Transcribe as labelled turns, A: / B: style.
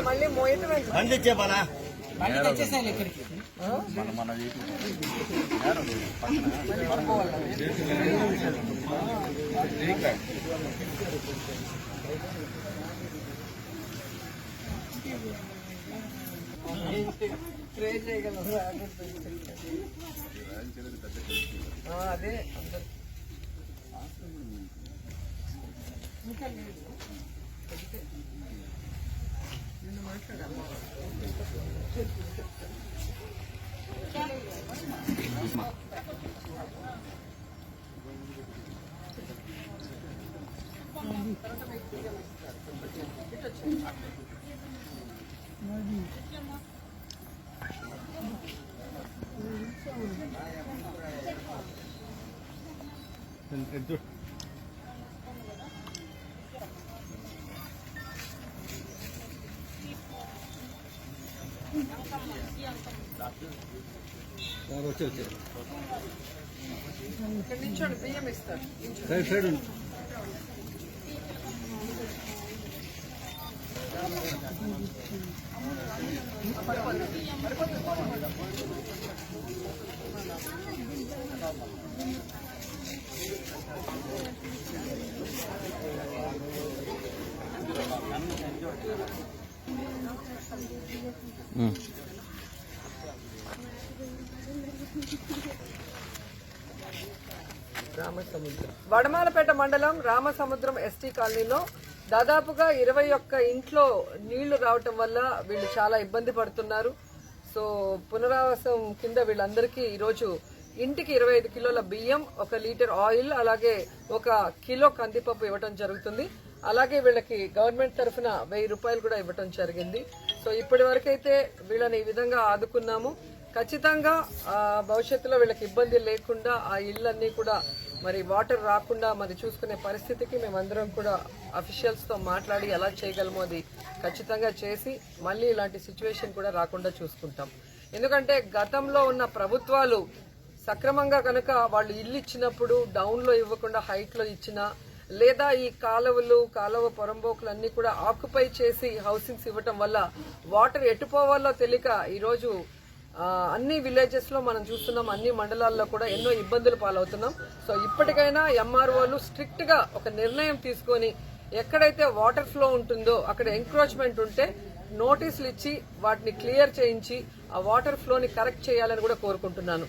A: మళ్ళీ మోయటం ఇక్కడికి ట్రై చేయగలరు అదే ఇంకా నిన్ను మాట్లాడాలి నించోండి బియ్యం ఇస్తారు వడమాలపేట మండలం రామసముద్రం ఎస్టీ కాలనీలో దాదాపుగా 21 ఇంట్లో నీళ్లు రావటం వల్ల వీళ్ళు చాలా ఇబ్బంది పడుతున్నారు. సో పునరావాసం కింద వీళ్ళందరికీ ఈరోజు ఇంటికి 25 కిలోల బియ్యం, 1 లీటర్ ఆయిల్, అలాగే 1 కిలో కందిపప్పు ఇవ్వటం జరుగుతుంది. అలాగే వీళ్ళకి గవర్నమెంట్ తరఫున 1000 రూపాయలు కూడా ఇవ్వటం జరిగింది. సో ఇప్పటి వరకైతే వీళ్ళని ఈ విధంగా ఆదుకున్నాము. ఖచ్చితంగా భవిష్యత్తులో వీళ్ళకి ఇబ్బంది లేకుండా ఆ ఇళ్ళన్నీ కూడా మరి వాటర్ రాకుండా మరి చూసుకునే పరిస్థితికి మేమందరం కూడా అఫీషియల్స్ తో మాట్లాడి ఎలా చేయగలమో అది ఖచ్చితంగా చేసి మళ్ళీ ఇలాంటి సిచ్యువేషన్ కూడా రాకుండా చూసుకుంటాం. ఎందుకంటే గతంలో ఉన్న ప్రభుత్వాలు సక్రమంగా కనుక వాళ్ళు ఇల్లు ఇచ్చినప్పుడు డౌన్ లో ఇవ్వకుండా హైట్ లో ఇచ్చినా, లేదా ఈ కాలువ పొరంబోకులు అన్ని కూడా ఆక్యుపై చేసి హౌసింగ్స్ ఇవ్వటం వల్ల వాటర్ ఎటుపోవాలో తెలియక ఈరోజు అన్ని విలేజెస్ లో మనం చూస్తున్నాం, అన్ని మండలాల్లో కూడా ఎన్నో ఇబ్బందులు పాలవుతున్నాం. సో ఇప్పటికైనా ఎంఆర్ఓలు స్ట్రిక్ట్ గా ఒక నిర్ణయం తీసుకొని ఎక్కడైతే వాటర్ ఫ్లో ఉంటుందో అక్కడ ఎంక్రోచ్మెంట్ ఉంటే నోటీసులు ఇచ్చి వాటిని క్లియర్ చేయించి ఆ వాటర్ ఫ్లోని కరెక్ట్ చేయాలని కూడా కోరుకుంటున్నాను.